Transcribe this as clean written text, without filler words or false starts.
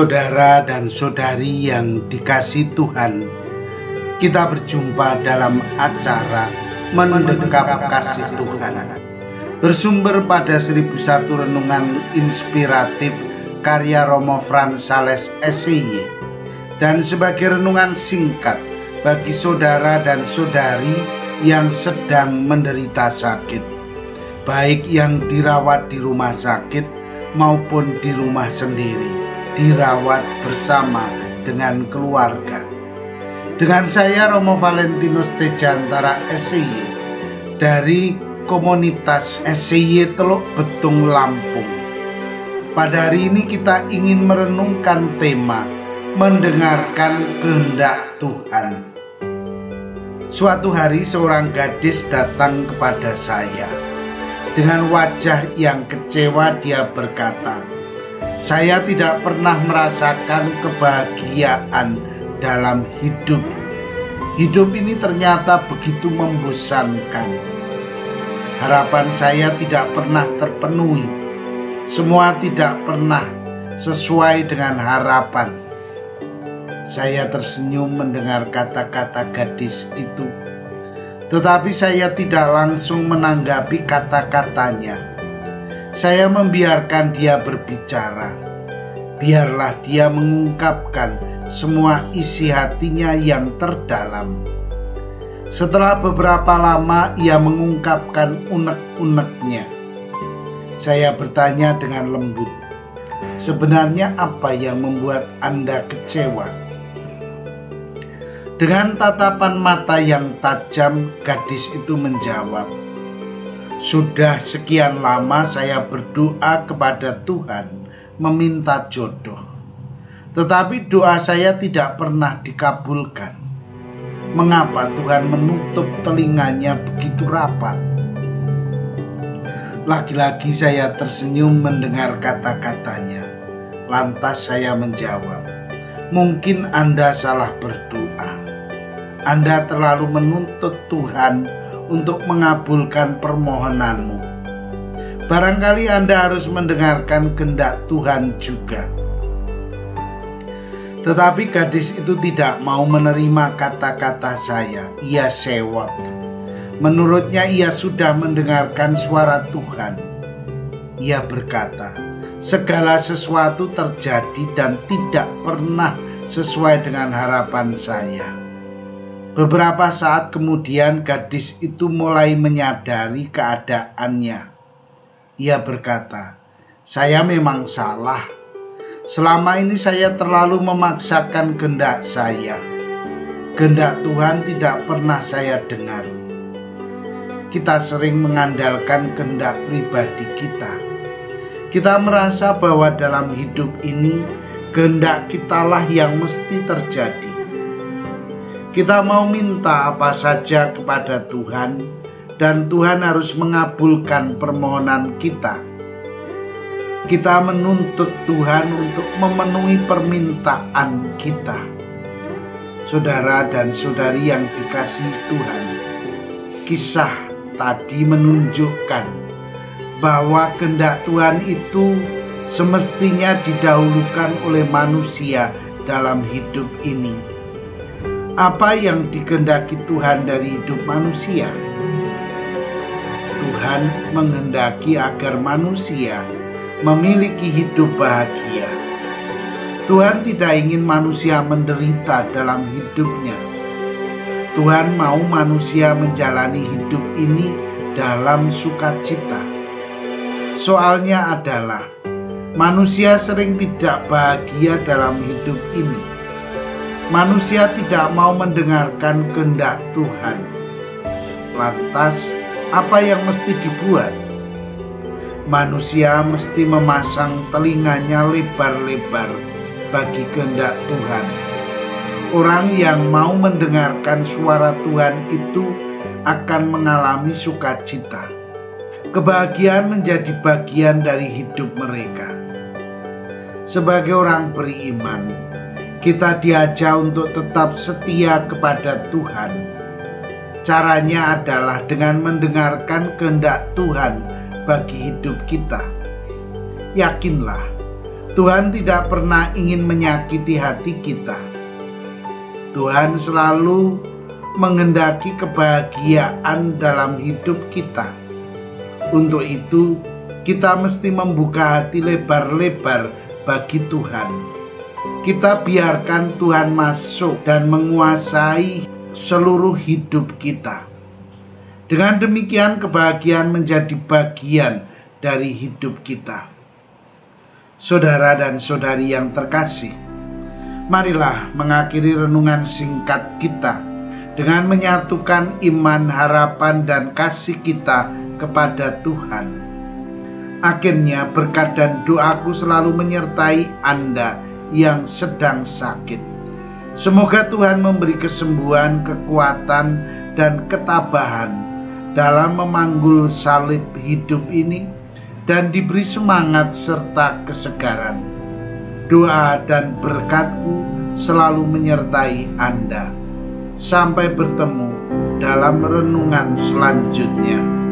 Saudara dan saudari yang dikasihi Tuhan, kita berjumpa dalam acara Mendekap Kasih Tuhan, bersumber pada 1001 renungan inspiratif karya Romo Frans Sales SIY, dan sebagai renungan singkat bagi saudara dan saudari yang sedang menderita sakit, baik yang dirawat di rumah sakit maupun di rumah sendiri, dirawat bersama dengan keluarga. Dengan saya Romo Valentinus Tejantara SIY dari komunitas SIY Teluk Betung Lampung. Pada hari ini kita ingin merenungkan tema mendengarkan kehendak Tuhan. Suatu hari seorang gadis datang kepada saya. Dengan wajah yang kecewa dia berkata, "Saya tidak pernah merasakan kebahagiaan dalam hidup. Hidup ini ternyata begitu membosankan. Harapan saya tidak pernah terpenuhi. Semua tidak pernah sesuai dengan harapan." Saya tersenyum mendengar kata-kata gadis itu, tetapi saya tidak langsung menanggapi kata-katanya. Saya membiarkan dia berbicara. Biarlah dia mengungkapkan semua isi hatinya yang terdalam. Setelah beberapa lama ia mengungkapkan unek-uneknya. Saya bertanya dengan lembut, "Sebenarnya apa yang membuat Anda kecewa?" Dengan tatapan mata yang tajam, gadis itu menjawab, "Sudah sekian lama saya berdoa kepada Tuhan meminta jodoh. Tetapi doa saya tidak pernah dikabulkan. Mengapa Tuhan menutup telinganya begitu rapat?" Lagi-lagi saya tersenyum mendengar kata-katanya. Lantas saya menjawab, "Mungkin Anda salah berdoa. Anda terlalu menuntut Tuhan untuk mengabulkan permohonanmu. Barangkali Anda harus mendengarkan kehendak Tuhan juga." Tetapi gadis itu tidak mau menerima kata-kata saya. Ia sewot. Menurutnya ia sudah mendengarkan suara Tuhan. Ia berkata, "Segala sesuatu terjadi dan tidak pernah sesuai dengan harapan saya." Beberapa saat kemudian gadis itu mulai menyadari keadaannya. Ia berkata, "Saya memang salah. Selama ini saya terlalu memaksakan kehendak saya. Kehendak Tuhan tidak pernah saya dengar." Kita sering mengandalkan kehendak pribadi kita. Kita merasa bahwa dalam hidup ini kehendak kitalah yang mesti terjadi. Kita mau minta apa saja kepada Tuhan, dan Tuhan harus mengabulkan permohonan kita. Kita menuntut Tuhan untuk memenuhi permintaan kita. Saudara dan saudari yang dikasihi Tuhan, kisah tadi menunjukkan bahwa kehendak Tuhan itu semestinya didahulukan oleh manusia dalam hidup ini. Apa yang dikehendaki Tuhan dari hidup manusia? Tuhan menghendaki agar manusia memiliki hidup bahagia. Tuhan tidak ingin manusia menderita dalam hidupnya. Tuhan mau manusia menjalani hidup ini dalam sukacita. Soalnya adalah manusia sering tidak bahagia dalam hidup ini. Manusia tidak mau mendengarkan kehendak Tuhan. Lantas, apa yang mesti dibuat? Manusia mesti memasang telinganya lebar-lebar bagi kehendak Tuhan. Orang yang mau mendengarkan suara Tuhan itu akan mengalami sukacita. Kebahagiaan menjadi bagian dari hidup mereka. Sebagai orang beriman, kita diajak untuk tetap setia kepada Tuhan. Caranya adalah dengan mendengarkan kehendak Tuhan bagi hidup kita. Yakinlah Tuhan tidak pernah ingin menyakiti hati kita. Tuhan selalu menghendaki kebahagiaan dalam hidup kita. Untuk itu, kita mesti membuka hati lebar-lebar bagi Tuhan. Kita biarkan Tuhan masuk dan menguasai seluruh hidup kita. Dengan demikian, kebahagiaan menjadi bagian dari hidup kita. Saudara dan saudari yang terkasih, marilah mengakhiri renungan singkat kita dengan menyatukan iman, harapan, dan kasih kita kepada Tuhan. Akhirnya berkat dan doaku selalu menyertai Anda yang sedang sakit. Semoga Tuhan memberi kesembuhan, kekuatan, dan ketabahan dalam memanggul salib hidup ini, dan diberi semangat serta kesegaran. Doa dan berkatku selalu menyertai Anda. Sampai bertemu dalam renungan selanjutnya.